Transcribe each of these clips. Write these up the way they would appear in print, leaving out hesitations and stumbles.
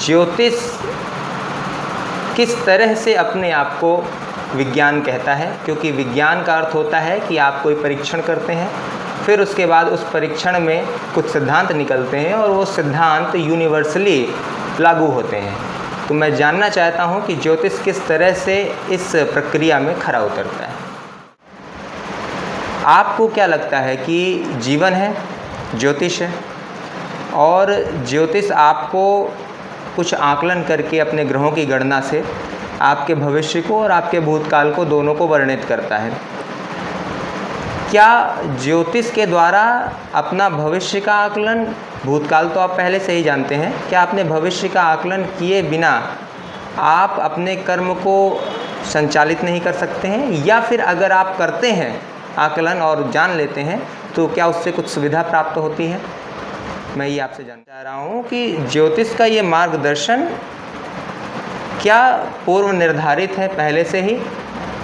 ज्योतिष किस तरह से अपने आप को विज्ञान कहता है, क्योंकि विज्ञान का अर्थ होता है कि आप कोई परीक्षण करते हैं, फिर उसके बाद उस परीक्षण में कुछ सिद्धांत निकलते हैं और वो सिद्धांत यूनिवर्सली लागू होते हैं। तो मैं जानना चाहता हूँ कि ज्योतिष किस तरह से इस प्रक्रिया में खरा उतरता है। आपको क्या लगता है कि जीवन है, ज्योतिष है, और ज्योतिष आपको कुछ आकलन करके अपने ग्रहों की गणना से आपके भविष्य को और आपके भूतकाल को दोनों को वर्णित करता है। क्या ज्योतिष के द्वारा अपना भविष्य का आकलन, भूतकाल तो आप पहले से ही जानते हैं, क्या अपने भविष्य का आकलन किए बिना आप अपने कर्म को संचालित नहीं कर सकते हैं, या फिर अगर आप करते हैं आकलन और जान लेते हैं तो क्या उससे कुछ सुविधा प्राप्त होती है? मैं ये आपसे जानना चाह रहा हूँ कि ज्योतिष का ये मार्गदर्शन क्या पूर्व निर्धारित है पहले से ही,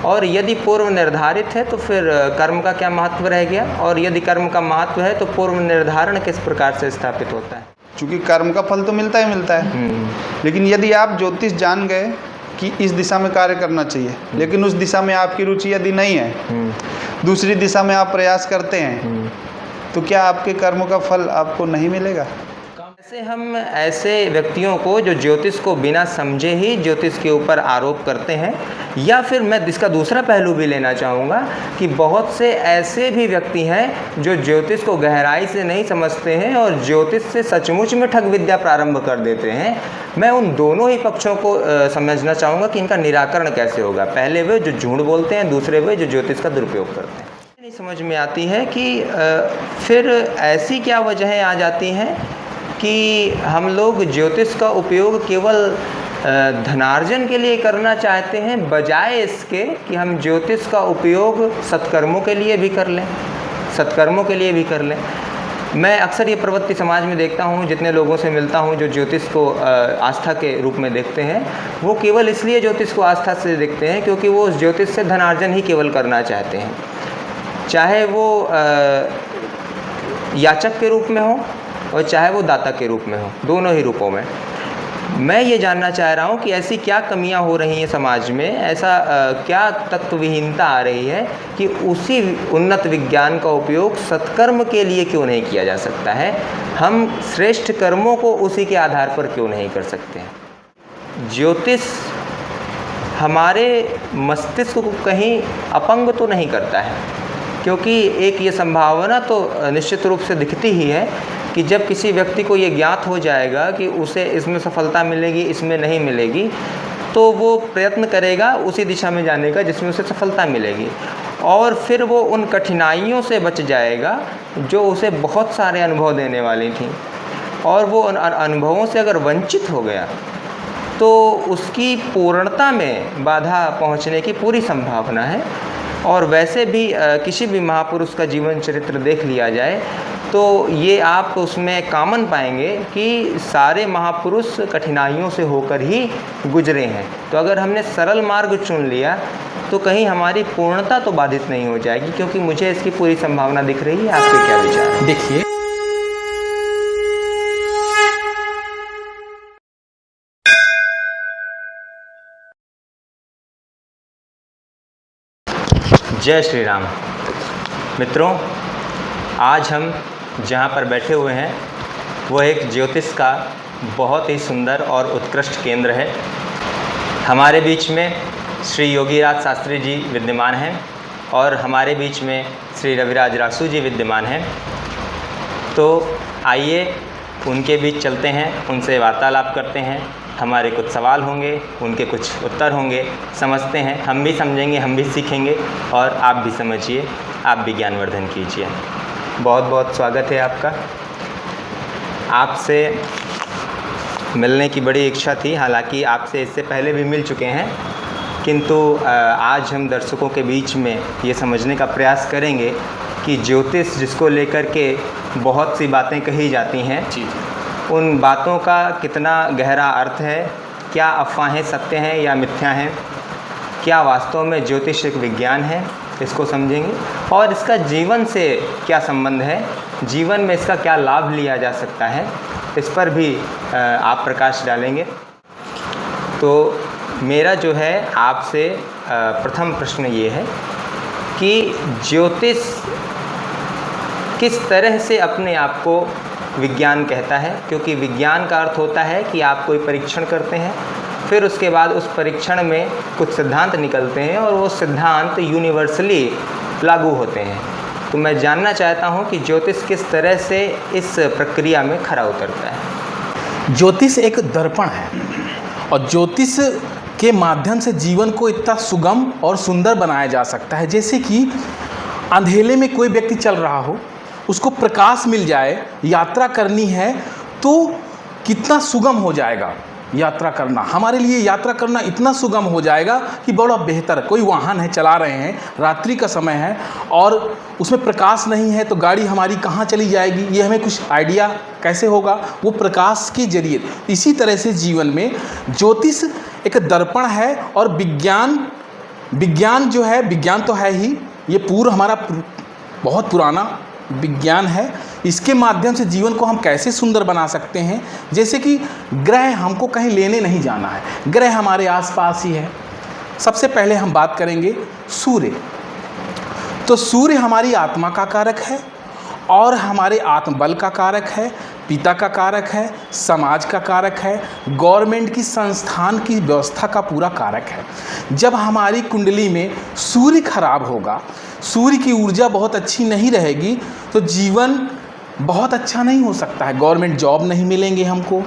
और यदि पूर्व निर्धारित है तो फिर कर्म का क्या महत्व रह गया, और यदि कर्म का महत्व है तो पूर्व निर्धारण किस प्रकार से स्थापित होता है? क्योंकि कर्म का फल तो मिलता ही मिलता है, लेकिन यदि आप ज्योतिष जान गए कि इस दिशा में कार्य करना चाहिए, लेकिन उस दिशा में आपकी रुचि यदि नहीं है, दूसरी दिशा में आप प्रयास करते हैं, तो क्या आपके कर्मों का फल आपको नहीं मिलेगा? ऐसे हम ऐसे व्यक्तियों को जो ज्योतिष को बिना समझे ही ज्योतिष के ऊपर आरोप करते हैं, या फिर मैं इसका दूसरा पहलू भी लेना चाहूँगा कि बहुत से ऐसे भी व्यक्ति हैं जो ज्योतिष को गहराई से नहीं समझते हैं और ज्योतिष से सचमुच में ठग विद्या प्रारंभ कर देते हैं। मैं उन दोनों ही पक्षों को समझना चाहूँगा कि इनका निराकरण कैसे होगा। पहले वे जो झूठ बोलते हैं, दूसरे वे जो ज्योतिष का दुरुपयोग करते हैं। नहीं समझ में आती है कि फिर ऐसी क्या वजहें आ जाती हैं कि हम लोग ज्योतिष का उपयोग केवल धनार्जन के लिए करना चाहते हैं, बजाय इसके कि हम ज्योतिष का उपयोग सत्कर्मों के लिए भी कर लें, सत्कर्मों के लिए भी कर लें। मैं अक्सर ये प्रवृत्ति समाज में देखता हूँ, जितने लोगों से मिलता हूँ जो ज्योतिष को आस्था के रूप में देखते हैं, वो केवल इसलिए ज्योतिष को आस्था से देखते हैं क्योंकि वो उस ज्योतिष से धनार्जन ही केवल करना चाहते हैं, चाहे वो याचक के रूप में हो और चाहे वो दाता के रूप में हो, दोनों ही रूपों में। मैं ये जानना चाह रहा हूँ कि ऐसी क्या कमियाँ हो रही हैं समाज में, ऐसा क्या तत्वविहीनता आ रही है कि उसी उन्नत विज्ञान का उपयोग सत्कर्म के लिए क्यों नहीं किया जा सकता है? हम श्रेष्ठ कर्मों को उसी के आधार पर क्यों नहीं कर सकते हैं? ज्योतिष हमारे मस्तिष्क को कहीं अपंग तो नहीं करता है, क्योंकि एक ये संभावना तो निश्चित रूप से दिखती ही है कि जब किसी व्यक्ति को ये ज्ञात हो जाएगा कि उसे इसमें सफलता मिलेगी, इसमें नहीं मिलेगी, तो वो प्रयत्न करेगा उसी दिशा में जाने का जिसमें उसे सफलता मिलेगी, और फिर वो उन कठिनाइयों से बच जाएगा जो उसे बहुत सारे अनुभव देने वाली थी, और वो उन अनुभवों से अगर वंचित हो गया तो उसकी पूर्णता में बाधा पहुंचने की पूरी संभावना है। और वैसे भी किसी भी महापुरुष का जीवन चरित्र देख लिया जाए तो ये आप उसमें कॉमन पाएंगे कि सारे महापुरुष कठिनाइयों से होकर ही गुजरे हैं। तो अगर हमने सरल मार्ग चुन लिया तो कहीं हमारी पूर्णता तो बाधित नहीं हो जाएगी, क्योंकि मुझे इसकी पूरी संभावना दिख रही है। आपके क्या विचार हैं? देखिए, जय श्री राम। मित्रों, आज हम जहाँ पर बैठे हुए हैं वो एक ज्योतिष का बहुत ही सुंदर और उत्कृष्ट केंद्र है। हमारे बीच में श्री योगीराज शास्त्री जी विद्यमान हैं और हमारे बीच में श्री रविराज रासू जी विद्यमान हैं। तो आइए उनके बीच चलते हैं, उनसे वार्तालाप करते हैं। हमारे कुछ सवाल होंगे, उनके कुछ उत्तर होंगे, समझते हैं, हम भी समझेंगे, हम भी सीखेंगे, और आप भी समझिए, आप भी ज्ञानवर्धन कीजिए। बहुत बहुत स्वागत है आपका। आपसे मिलने की बड़ी इच्छा थी, हालांकि आपसे इससे पहले भी मिल चुके हैं, किंतु आज हम दर्शकों के बीच में ये समझने का प्रयास करेंगे कि ज्योतिष जिसको लेकर के बहुत सी बातें कही जाती हैं, उन बातों का कितना गहरा अर्थ है, क्या अफवाहें सत्य हैं या मिथ्या हैं, क्या वास्तव में ज्योतिष एक विज्ञान है, इसको समझेंगे। और इसका जीवन से क्या संबंध है, जीवन में इसका क्या लाभ लिया जा सकता है, इस पर भी आप प्रकाश डालेंगे। तो मेरा जो है आपसे प्रथम प्रश्न ये है कि ज्योतिष किस तरह से अपने आप को विज्ञान कहता है, क्योंकि विज्ञान का अर्थ होता है कि आप कोई परीक्षण करते हैं, फिर उसके बाद उस परीक्षण में कुछ सिद्धांत निकलते हैं और वो सिद्धांत यूनिवर्सली लागू होते हैं। तो मैं जानना चाहता हूँ कि ज्योतिष किस तरह से इस प्रक्रिया में खरा उतरता है। ज्योतिष एक दर्पण है और ज्योतिष के माध्यम से जीवन को इतना सुगम और सुंदर बनाया जा सकता है। जैसे कि अंधेले में कोई व्यक्ति चल रहा हो, उसको प्रकाश मिल जाए, यात्रा करनी है तो कितना सुगम हो जाएगा यात्रा करना। हमारे लिए यात्रा करना इतना सुगम हो जाएगा कि बड़ा बेहतर। कोई वाहन है, चला रहे हैं, रात्रि का समय है और उसमें प्रकाश नहीं है तो गाड़ी हमारी कहाँ चली जाएगी, ये हमें कुछ आइडिया कैसे होगा, वो प्रकाश के जरिए। इसी तरह से जीवन में ज्योतिष एक दर्पण है और विज्ञान जो है, विज्ञान तो है ही, ये हमारा बहुत पुराना विज्ञान है। इसके माध्यम से जीवन को हम कैसे सुंदर बना सकते हैं। जैसे कि ग्रह हमको कहीं लेने नहीं जाना है, ग्रह हमारे आसपास ही है। सबसे पहले हम बात करेंगे सूर्य। तो सूर्य हमारी आत्मा का कारक है और हमारे आत्मबल का कारक है, पिता का कारक है, समाज का कारक है, गवर्नमेंट की संस्थान की व्यवस्था का पूरा कारक है। जब हमारी कुंडली में सूर्य खराब होगा, सूर्य की ऊर्जा बहुत अच्छी नहीं रहेगी तो जीवन बहुत अच्छा नहीं हो सकता है। गवर्नमेंट जॉब नहीं मिलेंगे हमको,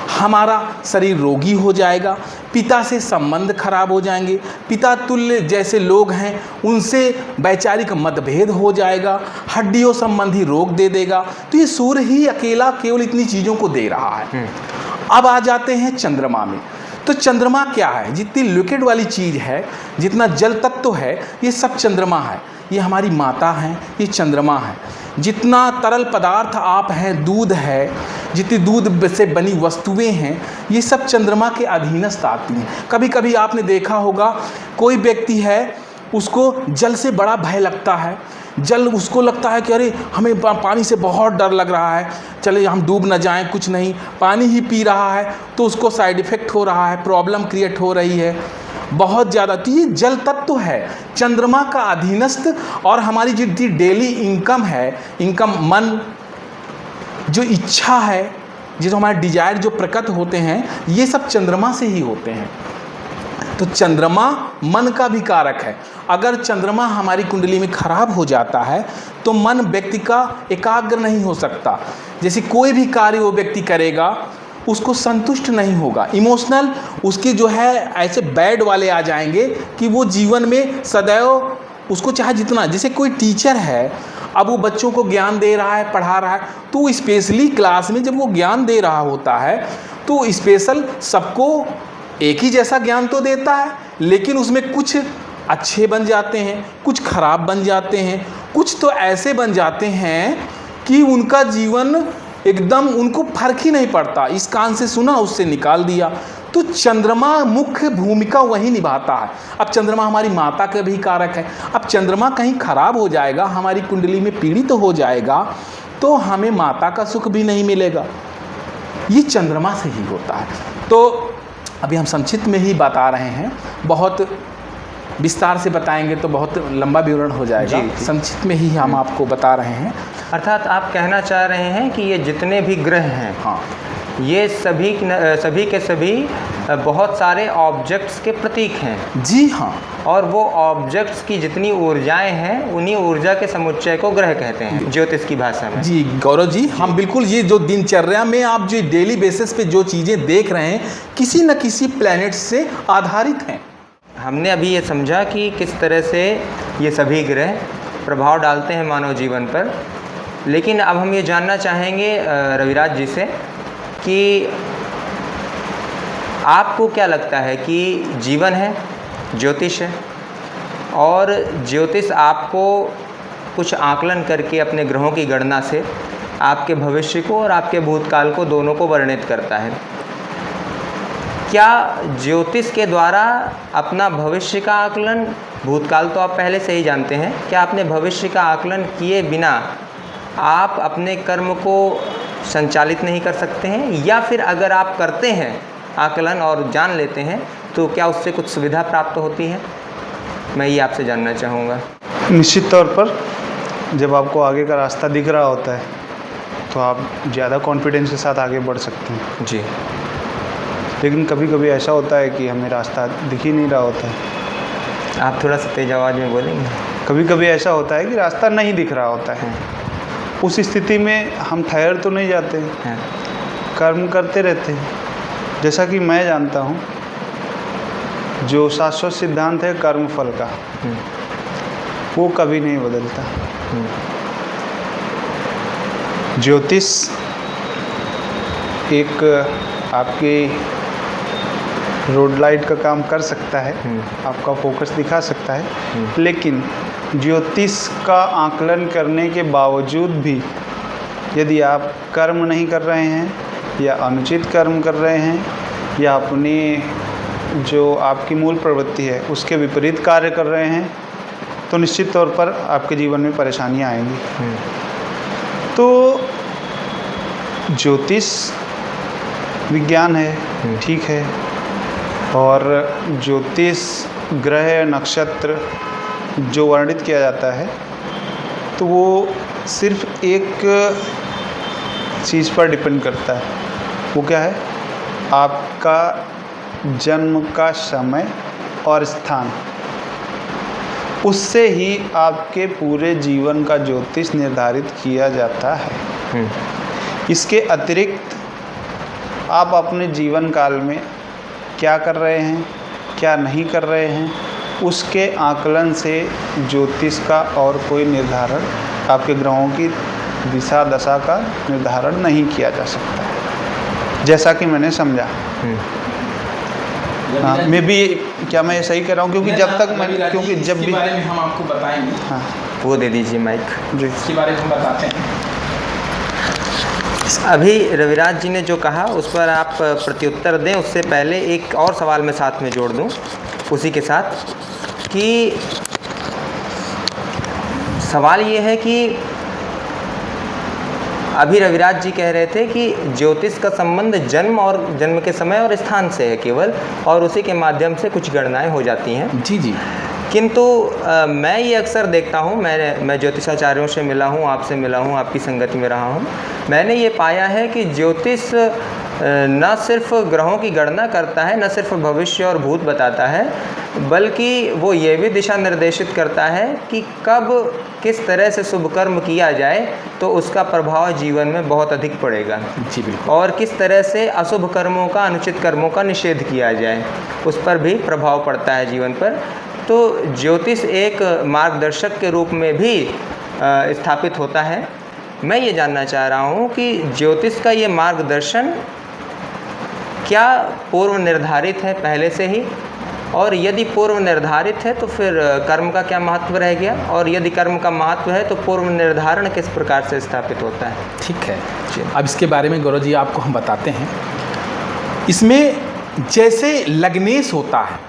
हमारा शरीर रोगी हो जाएगा, पिता से संबंध खराब हो जाएंगे, पिता तुल्य जैसे लोग हैं उनसे वैचारिक मतभेद हो जाएगा, हड्डियों संबंधी रोग दे देगा। तो ये सूर्य ही अकेला केवल इतनी चीज़ों को दे रहा है। अब आ जाते हैं चंद्रमा में। तो चंद्रमा क्या है? जितनी लिक्विड वाली चीज़ है, जितना जल तत्व है, ये सब चंद्रमा है। ये हमारी माता हैं, ये चंद्रमा है। जितना तरल पदार्थ आप हैं, दूध है, जितनी दूध से बनी वस्तुएं हैं, ये सब चंद्रमा के अधीनस्थ आती हैं। कभी कभी आपने देखा होगा कोई व्यक्ति है, उसको जल से बड़ा भय लगता है। जल उसको लगता है कि अरे हमें पानी से बहुत डर लग रहा है, चले हम डूब ना जाएं, कुछ नहीं, पानी ही पी रहा है तो उसको साइड इफ़ेक्ट हो रहा है, प्रॉब्लम क्रिएट हो रही है बहुत ज़्यादा। तो ये जल तत्व है, चंद्रमा का अधीनस्थ। और हमारी जितनी डेली इनकम है, इनकम मन, जो इच्छा है, जो हमारे डिजायर जो प्रकट होते हैं, ये सब चंद्रमा से ही होते हैं। तो चंद्रमा मन का भी कारक है। अगर चंद्रमा हमारी कुंडली में खराब हो जाता है तो मन व्यक्ति का एकाग्र नहीं हो सकता। जैसे कोई भी कार्य वो व्यक्ति करेगा उसको संतुष्ट नहीं होगा, इमोशनल उसके जो है ऐसे बैड वाले आ जाएंगे कि वो जीवन में सदैव उसको चाहे जितना, जैसे कोई टीचर है, अब वो बच्चों को ज्ञान दे रहा है, पढ़ा रहा है, तो स्पेशली क्लास में जब वो ज्ञान दे रहा होता है तो स्पेशल सबको एक ही जैसा ज्ञान तो देता है, लेकिन उसमें कुछ अच्छे बन जाते हैं, कुछ खराब बन जाते हैं, कुछ तो ऐसे बन जाते हैं कि उनका जीवन एकदम उनको फर्क ही नहीं पड़ता, इस कान से सुना उससे निकाल दिया। तो चंद्रमा मुख्य भूमिका वही निभाता है। अब चंद्रमा हमारी माता का भी कारक है। अब चंद्रमा कहीं खराब हो जाएगा, हमारी कुंडली में पीड़ित हो जाएगा तो हमें माता का सुख भी नहीं मिलेगा। ये चंद्रमा से ही होता है। तो अभी हम संक्षिप्त में ही बता रहे हैं, बहुत विस्तार से बताएंगे तो बहुत लंबा विवरण हो जाएगा। संक्षिप्त में ही हम आपको बता रहे हैं। अर्थात आप कहना चाह रहे हैं कि ये जितने भी ग्रह हैं, हाँ, ये सभी के सभी बहुत सारे ऑब्जेक्ट्स के प्रतीक हैं। जी हाँ। और वो ऑब्जेक्ट्स की जितनी ऊर्जाएं हैं, उन्हीं ऊर्जा के समुच्चय को ग्रह कहते हैं ज्योतिष की भाषा में। जी गौरव जी, हम बिल्कुल, ये जो दिनचर्या में आप जो डेली बेसिस पे जो चीज़ें देख रहे हैं, किसी न किसी प्लैनेट से आधारित हैं। हमने अभी ये समझा कि किस तरह से ये सभी ग्रह प्रभाव डालते हैं मानव जीवन पर, लेकिन अब हम ये जानना चाहेंगे रविराज जी से कि आपको क्या लगता है कि जीवन है, ज्योतिष है, और ज्योतिष आपको कुछ आकलन करके अपने ग्रहों की गणना से आपके भविष्य को और आपके भूतकाल को दोनों को वर्णित करता है। क्या ज्योतिष के द्वारा अपना भविष्य का आकलन, भूतकाल तो आप पहले से ही जानते हैं, क्या अपने भविष्य का आकलन किए बिना आप अपने कर्म को संचालित नहीं कर सकते हैं, या फिर अगर आप करते हैं आकलन और जान लेते हैं तो क्या उससे कुछ सुविधा प्राप्त होती है? मैं ये आपसे जानना चाहूँगा। निश्चित तौर पर जब आपको आगे का रास्ता दिख रहा होता है तो आप ज़्यादा कॉन्फिडेंस के साथ आगे बढ़ सकते हैं जी। लेकिन कभी कभी ऐसा होता है कि हमें रास्ता दिख ही नहीं रहा होता है। आप थोड़ा सा तेज आवाज़ में बोलेंगे? कभी कभी ऐसा होता है कि रास्ता नहीं दिख रहा होता है। उस स्थिति में हम ठहर तो नहीं जाते हैं, कर्म करते रहते हैं। जैसा कि मैं जानता हूँ, जो शाश्वत सिद्धांत है कर्म फल का, वो कभी नहीं बदलता। ज्योतिष एक आपकी रोड लाइट का काम कर सकता है, आपका फोकस दिखा सकता है, लेकिन ज्योतिष का आकलन करने के बावजूद भी यदि आप कर्म नहीं कर रहे हैं या अनुचित कर्म कर रहे हैं या अपनी जो आपकी मूल प्रवृत्ति है उसके विपरीत कार्य कर रहे हैं, तो निश्चित तौर पर आपके जीवन में परेशानियां आएंगी। तो ज्योतिष विज्ञान है, ठीक है, और ज्योतिष ग्रह नक्षत्र जो वर्णित किया जाता है तो वो सिर्फ एक चीज़ पर डिपेंड करता है। वो क्या है? आपका जन्म का समय और स्थान। उससे ही आपके पूरे जीवन का ज्योतिष निर्धारित किया जाता है। इसके अतिरिक्त आप अपने जीवन काल में क्या कर रहे हैं, क्या नहीं कर रहे हैं, उसके आकलन से ज्योतिष का और कोई निर्धारण, आपके ग्रहों की दिशा दशा का निर्धारण नहीं किया जा सकता है, जैसा कि मैंने समझा। हाँ, मैं भी, क्या मैं सही कह रहा हूँ? क्योंकि जब तक मैं, क्योंकि जब भी बारे में हम आपको बताएंगे। हाँ, वो दे दीजिए माइक जी। इसके बारे में हम बताते हैं। अभी रविराज जी ने जो कहा उस पर आप प्रत्युत्तर दें, उससे पहले एक और सवाल मैं साथ में जोड़ दूं उसी के साथ, कि सवाल ये है कि अभी रविराज जी कह रहे थे कि ज्योतिष का संबंध जन्म के समय और स्थान से है केवल, और उसी के माध्यम से कुछ गणनाएं हो जाती हैं। जी जी। किंतु मैं ये अक्सर देखता हूँ, मैं ज्योतिषाचार्यों से मिला हूँ, आपसे मिला हूँ, आपकी संगति में रहा हूँ, मैंने ये पाया है कि ज्योतिष न सिर्फ ग्रहों की गणना करता है, न सिर्फ भविष्य और भूत बताता है, बल्कि वो ये भी दिशा निर्देशित करता है कि कब किस तरह से शुभ कर्म किया जाए तो उसका प्रभाव जीवन में बहुत अधिक पड़ेगा। जी बिल्कुल। और किस तरह से अशुभ कर्मों का, अनुचित कर्मों का निषेध किया जाए, उस पर भी प्रभाव पड़ता है जीवन पर। तो ज्योतिष एक मार्गदर्शक के रूप में भी स्थापित होता है। मैं ये जानना चाह रहा हूँ कि ज्योतिष का ये मार्गदर्शन क्या पूर्व निर्धारित है पहले से ही, और यदि पूर्व निर्धारित है तो फिर कर्म का क्या महत्व रह गया, और यदि कर्म का महत्व है तो पूर्व निर्धारण किस प्रकार से स्थापित होता है? ठीक है, अब इसके बारे में गौरव जी आपको हम बताते हैं। इसमें जैसे लग्नेश होता है,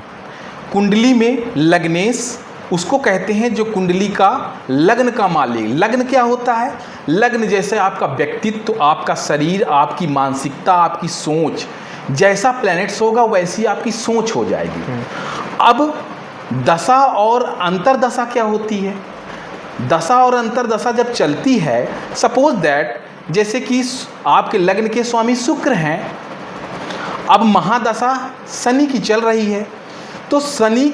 कुंडली में लग्नेश उसको कहते हैं जो कुंडली का लग्न का मालिक। लग्न क्या होता है? लग्न जैसे आपका व्यक्तित्व, आपका शरीर, आपकी मानसिकता, आपकी सोच, जैसा प्लैनेट्स होगा वैसी आपकी सोच हो जाएगी। अब दशा और अंतरदशा क्या होती है? दशा और अंतरदशा जब चलती है, सपोज दैट जैसे कि आपके लग्न के स्वामी शुक्र हैं, अब महादशा शनि की चल रही है, तो शनि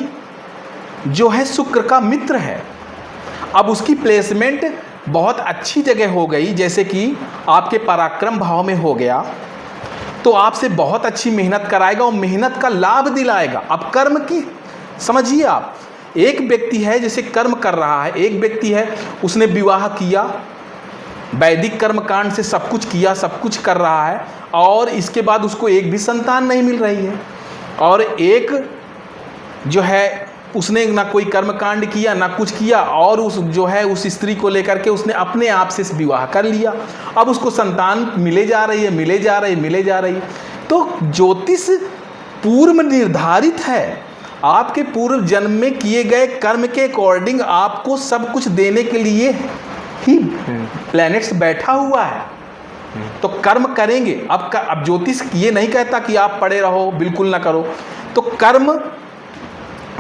जो है शुक्र का मित्र है। अब उसकी प्लेसमेंट बहुत अच्छी जगह हो गई, जैसे कि आपके पराक्रम भाव में हो गया, तो आपसे बहुत अच्छी मेहनत कराएगा और मेहनत का लाभ दिलाएगा। अब कर्म की समझिए आप, एक व्यक्ति है जैसे कर्म कर रहा है, एक व्यक्ति है उसने विवाह किया, वैदिक कर्म कांड से सब कुछ किया, सब कुछ कर रहा है, और इसके बाद उसको एक भी संतान नहीं मिल रही है। और एक जो है उसने ना कोई कर्म कांड किया ना कुछ किया, और उस जो है उस स्त्री को लेकर के उसने अपने आप से विवाह कर लिया, अब उसको संतान मिले जा रही है, मिले जा रही है। तो ज्योतिष पूर्व निर्धारित है, आपके पूर्व जन्म में किए गए कर्म के अकॉर्डिंग आपको सब कुछ देने के लिए ही प्लैनेट्स बैठा हुआ है। तो कर्म करेंगे। अब ज्योतिष ये नहीं कहता कि आप पड़े रहो, बिल्कुल ना करो। तो कर्म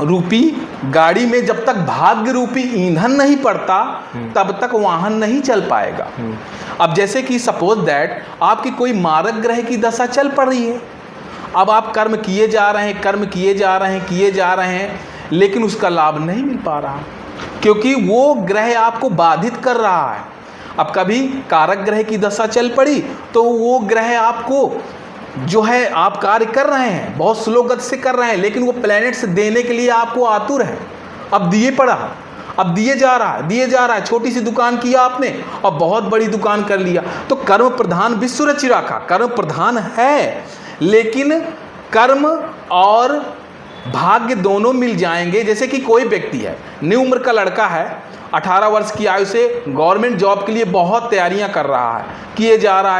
रूपी गाड़ी में जब तक भाग्य रूपी ईंधन नहीं पड़ता तब तक वाहन नहीं चल पाएगा। अब जैसे कि सपोज दैट आपकी कोई मारक ग्रह की दशा चल पड़ रही है, अब आप कर्म किए जा रहे हैं, कर्म किए जा रहे हैं, लेकिन उसका लाभ नहीं मिल पा रहा, क्योंकि वो ग्रह आपको बाधित कर रहा है। अब कभी कारक ग्रह की दशा चल पड़ी तो वो ग्रह आपको जो है आप कार्य कर रहे हैं, बहुत स्लो गति से कर रहे हैं, लेकिन वो प्लैनेट्स देने के लिए आपको आतुर है। अब दिए पड़ा, अब दिए जा रहा है। छोटी सी दुकान किया आपने और बहुत बड़ी दुकान कर लिया। तो कर्म प्रधान विश्व रचि राखा, कर्म प्रधान है, लेकिन कर्म और भाग्य दोनों मिल जाएंगे। जैसे कि कोई व्यक्ति है, न्यू उम्र का लड़का है, 18 वर्ष की आयु से गवर्नमेंट जॉब के लिए बहुत तैयारियां कर रहा है, किए जा रहा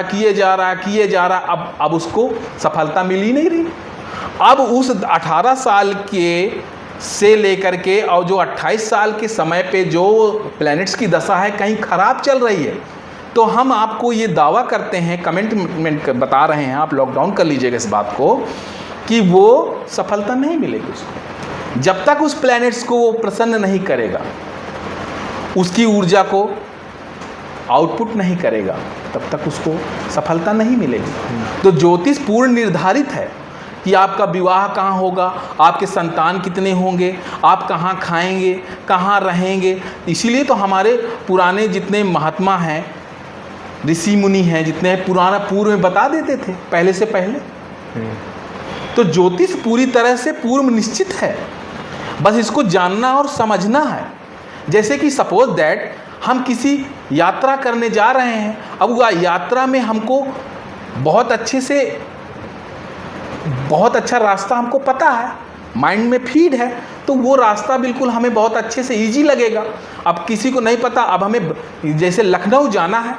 है, अब उसको सफलता मिल ही नहीं रही। अब उस 18 साल के से लेकर के और जो 28 साल के समय पे जो प्लैनेट्स की दशा है कहीं खराब चल रही है, तो हम आपको ये दावा करते हैं, कमेंट में बता रहे हैं, आप लॉकडाउन कर लीजिएगा इस बात को, कि वो सफलता नहीं मिलेगी उसको। जब तक उस प्लैनेट्स को वो प्रसन्न नहीं करेगा, उसकी ऊर्जा को आउटपुट नहीं करेगा, तब तक उसको सफलता नहीं मिलेगी। तो ज्योतिष पूर्ण निर्धारित है कि आपका विवाह कहाँ होगा, आपके संतान कितने होंगे, आप कहाँ खाएंगे, कहाँ रहेंगे। इसीलिए तो हमारे पुराने जितने महात्मा हैं, ऋषि मुनि हैं, जितने पुराना पूर्व में बता देते थे पहले से पहले। तो ज्योतिष पूरी तरह से पूर्व निश्चित है, बस इसको जानना और समझना है। जैसे कि सपोज दैट हम किसी यात्रा करने जा रहे हैं, अब वह यात्रा में हमको बहुत अच्छा रास्ता हमको पता है, माइंड में फीड है, तो वो रास्ता बिल्कुल हमें बहुत अच्छे से इजी लगेगा। अब किसी को नहीं पता, अब हमें जैसे लखनऊ जाना है,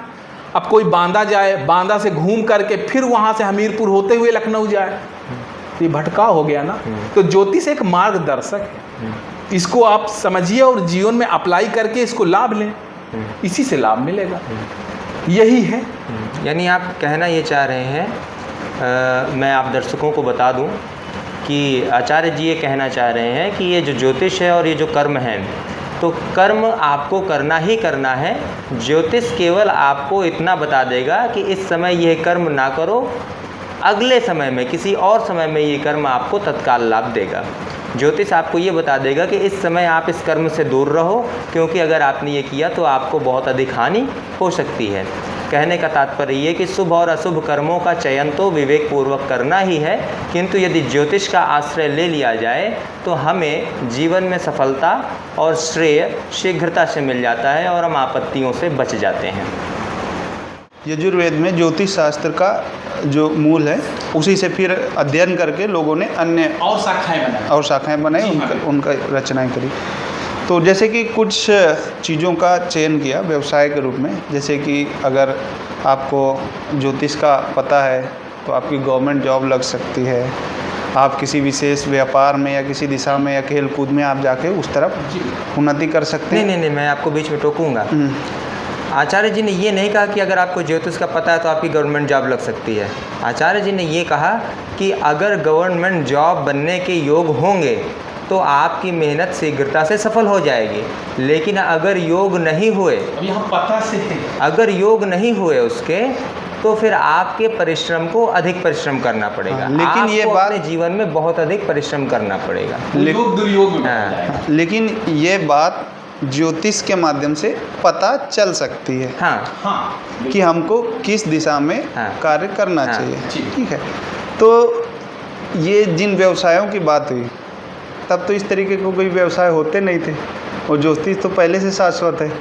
अब कोई बांदा जाए, बांदा से घूम करके फिर वहाँ से हमीरपुर होते हुए लखनऊ जाए, तो ये भटकाव हो गया ना। तो ज्योतिष एक मार्गदर्शक है, इसको आप समझिए और जीवन में अप्लाई करके इसको लाभ लें, इसी से लाभ मिलेगा, यही है। यानी आप कहना ये चाह रहे हैं, मैं आप दर्शकों को बता दूं कि आचार्य जी ये कहना चाह रहे हैं कि ये जो ज्योतिष है और ये जो कर्म है, तो कर्म आपको करना ही करना है। ज्योतिष केवल आपको इतना बता देगा कि इस समय यह कर्म ना करो, अगले समय में किसी और समय में ये कर्म आपको तत्काल लाभ देगा। ज्योतिष आपको ये बता देगा कि इस समय आप इस कर्म से दूर रहो, क्योंकि अगर आपने ये किया तो आपको बहुत अधिक हानि हो सकती है। कहने का तात्पर्य ये कि शुभ और अशुभ कर्मों का चयन तो विवेकपूर्वक करना ही है, किंतु यदि ज्योतिष का आश्रय ले लिया जाए तो हमें जीवन में सफलता और श्रेय शीघ्रता से मिल जाता है और हम आपत्तियों से बच जाते हैं। यजुर्वेद में ज्योतिष शास्त्र का जो मूल है, उसी से फिर अध्ययन करके लोगों ने अन्य और शाखाएं बनाई, उनका रचनाएं करी। तो जैसे कि कुछ चीज़ों का चयन किया व्यवसाय के रूप में, जैसे कि अगर आपको ज्योतिष का पता है तो आपकी गवर्नमेंट जॉब लग सकती है, आप किसी विशेष व्यापार में या किसी दिशा में या खेल कूद में आप जाके उस तरफ उन्नति कर सकते हैं। नहीं, मैं आपको बीच में टोकूंगा। आचार्य जी ने ये नहीं कहा कि अगर आपको ज्योतिष का पता है तो आपकी गवर्नमेंट जॉब लग सकती है। आचार्य जी ने ये कहा कि अगर गवर्नमेंट जॉब बनने के योग होंगे तो आपकी मेहनत शीघ्रता से सफल हो जाएगी, लेकिन अगर योग नहीं हुए, अभी हम पता से अगर योग नहीं हुए उसके, तो फिर आपके परिश्रम को अधिक परिश्रम करना पड़ेगा। लेकिन ये बात अपने जीवन में बहुत अधिक परिश्रम करना पड़ेगा, दुर्योग में। लेकिन ये बात ज्योतिष के माध्यम से पता चल सकती है। हाँ, कि हमको किस दिशा में कार्य करना चाहिए। ठीक है। तो ये जिन व्यवसायों की बात हुई, तब तो इस तरीके के कोई व्यवसाय होते नहीं थे, और ज्योतिष तो पहले से शाश्वत है।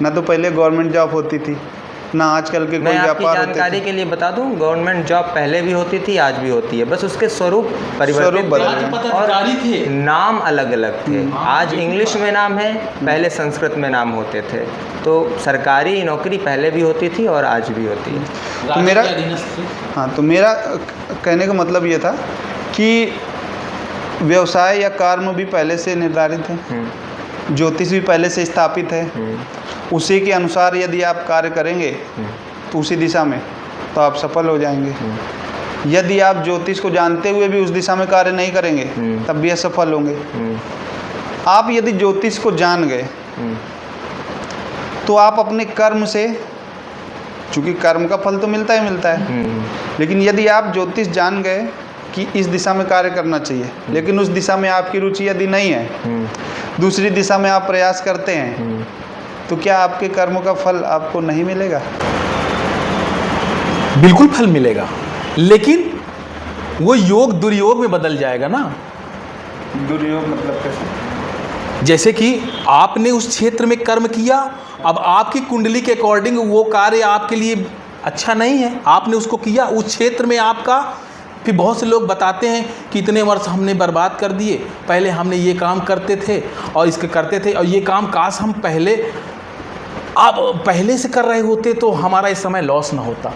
ना तो पहले गवर्नमेंट जॉब होती थी, ना आजकल के कोई व्यापार होते थे। मैं आपकी जानकारी के लिए बता दूं, गवर्नमेंट जॉब पहले भी होती थी, आज भी होती है, बस उसके स्वरूप परिवर्तित और नाम अलग अलग थे। आज इंग्लिश में नाम है, पहले संस्कृत में नाम होते थे। तो सरकारी नौकरी पहले भी होती थी और आज भी होती है। तो मेरा कहने का मतलब ये था कि व्यवसाय या कर्म भी पहले से निर्धारित है, ज्योतिष भी पहले से स्थापित है। उसी के अनुसार यदि आप कार्य करेंगे तो उसी दिशा में, तो आप सफल हो जाएंगे। यदि आप ज्योतिष को जानते हुए भी उस दिशा में कार्य नहीं करेंगे तब भी असफल होंगे। आप यदि ज्योतिष को जान गए तो आप अपने कर्म से, चूँकि कर्म का फल तो मिलता ही मिलता है, लेकिन यदि आप ज्योतिष जान गए कि इस दिशा में कार्य करना चाहिए, लेकिन उस दिशा में आपकी रुचि यदि नहीं है, दूसरी दिशा में आप प्रयास करते हैं, तो क्या आपके कर्मों का फल आपको नहीं मिलेगा? बिल्कुल फल मिलेगा, लेकिन वो योग दुर्योग में बदल जाएगा ना। दुर्योग मतलब कैसे? जैसे कि आपने उस क्षेत्र में कर्म किया, अब आपकी कुंडली के अकॉर्डिंग वो कार्य आपके लिए अच्छा नहीं है, आपने उसको किया उस क्षेत्र में आपका, फिर बहुत से लोग बताते हैं कि इतने वर्ष हमने बर्बाद कर दिए, पहले हमने ये काम करते थे और इसके करते थे, और ये काम काश हम पहले से कर रहे होते तो हमारा इस समय लॉस ना होता।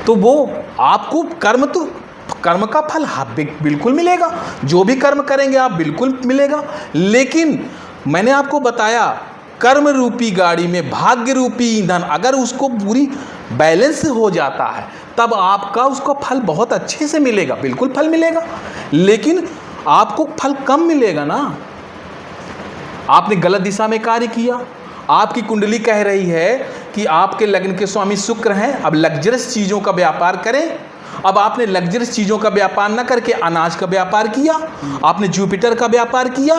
तो वो आपको कर्म का फल बिल्कुल मिलेगा, जो भी कर्म करेंगे आप बिल्कुल मिलेगा। लेकिन मैंने आपको बताया, कर्म रूपी गाड़ी में भाग्य रूपी ईंधन अगर उसको पूरी बैलेंस हो जाता है तब आपका उसको फल बहुत अच्छे से मिलेगा, बिल्कुल फल मिलेगा। लेकिन आपको फल कम मिलेगा ना, आपने गलत दिशा में कार्य किया। आपकी कुंडली कह रही है कि आपके लग्न के स्वामी शुक्र हैं, अब लग्जरस चीज़ों का व्यापार करें। अब आपने लग्जरस चीज़ों का व्यापार न करके अनाज का व्यापार किया, आपने जुपिटर का व्यापार किया।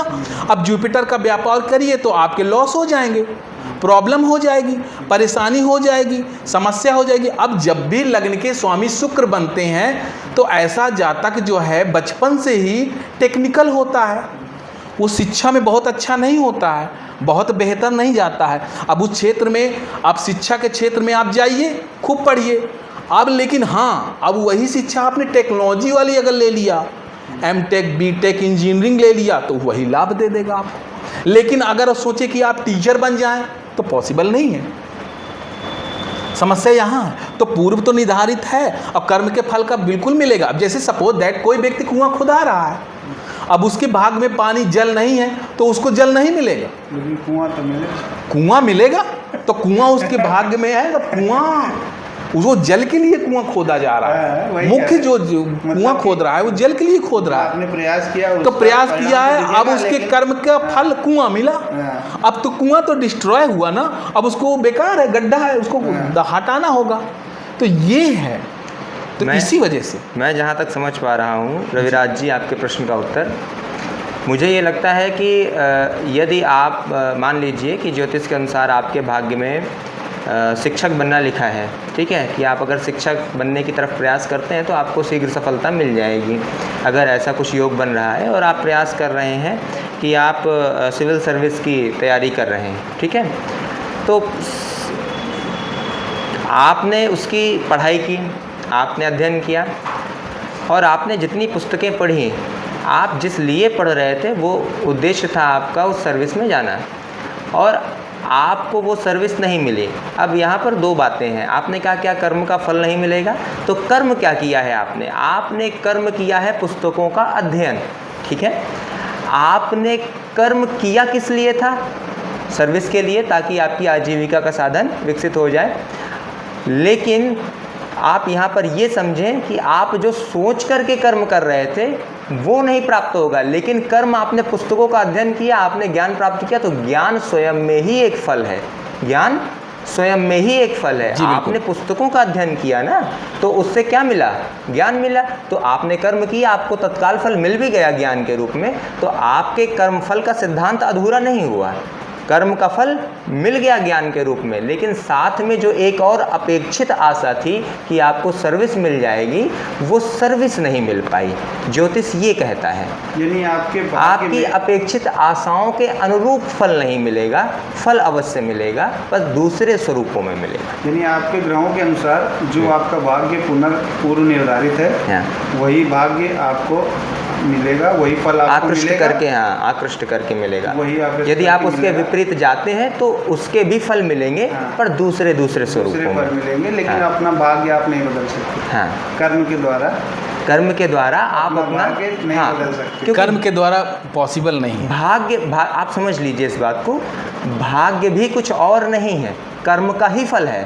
अब जुपिटर का व्यापार करिए तो आपके लॉस हो जाएंगे, प्रॉब्लम हो जाएगी, परेशानी हो जाएगी, समस्या हो जाएगी। अब जब भी लग्न के स्वामी शुक्र बनते हैं तो ऐसा जातक जो है बचपन से ही टेक्निकल होता है, वो शिक्षा में बहुत अच्छा नहीं होता है, बहुत बेहतर नहीं जाता है। अब उस क्षेत्र में, आप शिक्षा के क्षेत्र में आप जाइए, खूब पढ़िए। अब लेकिन हाँ, अब वही शिक्षा आपने टेक्नोलॉजी वाली अगर ले लिया, एमटेक बीटेक इंजीनियरिंग ले लिया, तो वही लाभ दे देगा आपको। लेकिन अगर सोचे कि आप टीचर बन जाएं तो पॉसिबल नहीं है। समस्या यहाँ है। तो पूर्व तो निर्धारित है और कर्म के फल का बिल्कुल मिलेगा। अब जैसे सपोज दैट कोई व्यक्ति कुआं खुदा रहा है, अब उसके भाग में पानी जल नहीं है तो उसको जल नहीं मिलेगा, लेकिन कुआं तो मिलेगा। कुआं मिलेगा तो कुआं उसके भाग्य में है, तो कुआं वो जल के लिए कुआं खोदा जा रहा है। मुख्य जो कुआं खोद रहा है वो जल के लिए खोद रहा है। आपने प्रयास किया, तो प्रयास किया है, अब उसके कर्म का फल कुआं मिला। अब तो कुआं तो डिस्ट्रॉय हुआ ना, अब उसको बेकार है, गड्ढा है, उसको हटाना होगा। तो ये है, तो इसी वजह से मैं जहाँ तक समझ पा रहा हूँ रविराज जी, आपके प्रश्न का उत्तर, मुझे ये लगता है कि यदि आप मान लीजिए कि ज्योतिष के अनुसार आपके भाग्य में शिक्षक बनना लिखा है, ठीक है, कि आप अगर शिक्षक बनने की तरफ प्रयास करते हैं तो आपको शीघ्र सफलता मिल जाएगी। अगर ऐसा कुछ योग बन रहा है और आप प्रयास कर रहे हैं कि आप सिविल सर्विस की तैयारी कर रहे हैं, ठीक है, तो आपने उसकी पढ़ाई की, आपने अध्ययन किया और आपने जितनी पुस्तकें पढ़ी, आप जिस लिए पढ़ रहे थे वो उद्देश्य था आपका उस सर्विस में जाना, और आपको वो सर्विस नहीं मिली। अब यहाँ पर दो बातें हैं। आपने कहा क्या कर्म का फल नहीं मिलेगा, तो कर्म क्या किया है आपने? आपने कर्म किया है पुस्तकों का अध्ययन, ठीक है। आपने कर्म किया किस लिए था? सर्विस के लिए, ताकि आपकी आजीविका का साधन विकसित हो जाए। लेकिन आप यहाँ पर ये समझें कि आप जो सोच करके कर्म कर रहे थे वो नहीं प्राप्त होगा, लेकिन कर्म आपने पुस्तकों का अध्ययन किया, आपने ज्ञान प्राप्त किया, तो ज्ञान स्वयं में ही एक फल है। ज्ञान स्वयं में ही एक फल है। आपने पुस्तकों का अध्ययन किया ना, तो उससे क्या मिला? ज्ञान मिला। तो आपने कर्म किया, आपको तत्काल फल मिल भी गया ज्ञान के रूप में, तो आपके कर्म फल का सिद्धांत अधूरा नहीं हुआ। कर्म का फल मिल गया ज्ञान के रूप में, लेकिन साथ में जो एक और अपेक्षित आशा थी कि आपको सर्विस मिल जाएगी, वो सर्विस नहीं मिल पाई। ज्योतिष ये कहता है, यानी आपकी अपेक्षित आशाओं के अनुरूप फल नहीं मिलेगा, फल अवश्य मिलेगा, बस दूसरे स्वरूपों में मिलेगा। यानी आपके ग्रहों के अनुसार जो आपका भाग्य पूर्व निर्धारित है, वही भाग्य आपको मिलेगा, वही फल आपको मिलेगा। करके, हाँ, आकृष्ट करके मिलेगा। यदि आप उसके विपरीत जाते हैं तो उसके भी फल मिलेंगे, पर दूसरे स्वरूपों में मिलेंगे, लेकिन अपना भाग्य आप नहीं बदल सकते। हाँ, कर्म के द्वारा आप अपना नहीं बदल सकते। कर्म के द्वारा पॉसिबल नहीं है। भाग्य आप समझ लीजिए इस बात को, भाग्य भी कुछ और नहीं है। कर्म का ही फल है,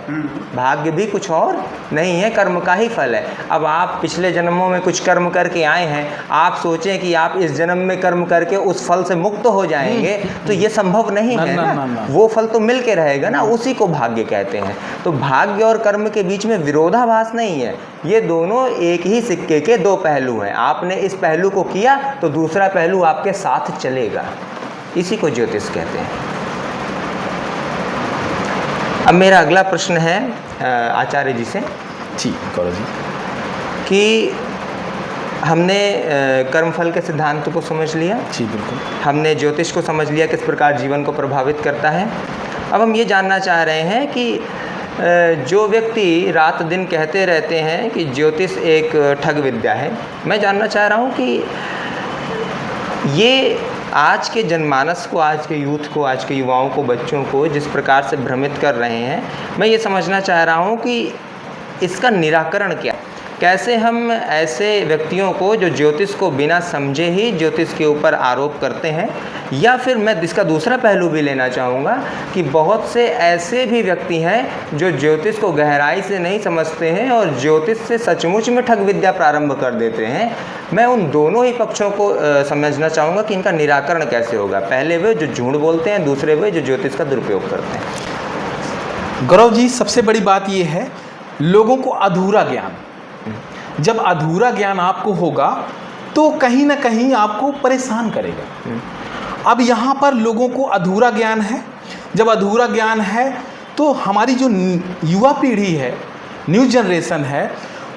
भाग्य भी कुछ और नहीं है, कर्म का ही फल है। अब आप पिछले जन्मों में कुछ कर्म करके आए हैं, आप सोचें कि आप इस जन्म में कर्म करके उस फल से मुक्त हो जाएंगे, तो ये संभव नहीं है ना। वो फल तो मिल के रहेगा ना, उसी को भाग्य कहते हैं। तो भाग्य और कर्म के बीच में विरोधाभास नहीं है, ये दोनों एक ही सिक्के के दो पहलू हैं। आपने इस पहलू को किया तो दूसरा पहलू आपके साथ चलेगा, इसी को ज्योतिष कहते हैं। अब मेरा अगला प्रश्न है आचार्य जी से। जी गौरव जी। कि हमने कर्मफल के सिद्धांत को समझ लिया, जी बिल्कुल, हमने ज्योतिष को समझ लिया किस प्रकार जीवन को प्रभावित करता है। अब हम ये जानना चाह रहे हैं कि जो व्यक्ति रात दिन कहते रहते हैं कि ज्योतिष एक ठग विद्या है, मैं जानना चाह रहा हूँ कि ये आज के जनमानस को, आज के यूथ को, आज के युवाओं को, बच्चों को जिस प्रकार से भ्रमित कर रहे हैं, मैं ये समझना चाह रहा हूँ कि इसका निराकरण क्या, कैसे हम ऐसे व्यक्तियों को जो ज्योतिष को बिना समझे ही ज्योतिष के ऊपर आरोप करते हैं, या फिर मैं इसका दूसरा पहलू भी लेना चाहूँगा कि बहुत से ऐसे भी व्यक्ति हैं जो ज्योतिष को गहराई से नहीं समझते हैं और ज्योतिष से सचमुच में ठग विद्या प्रारंभ कर देते हैं। मैं उन दोनों ही पक्षों को समझना चाहूँगा कि इनका निराकरण कैसे होगा। पहले वे जो झूठ बोलते हैं, दूसरे वे जो ज्योतिष का दुरुपयोग करते हैं। गौरव जी, सबसे बड़ी बात ये है लोगों को अधूरा ज्ञान। जब अधूरा ज्ञान आपको होगा तो कहीं ना कहीं आपको परेशान करेगा। अब यहाँ पर लोगों को अधूरा ज्ञान है। जब अधूरा ज्ञान है तो हमारी जो युवा पीढ़ी है, न्यू जनरेशन है,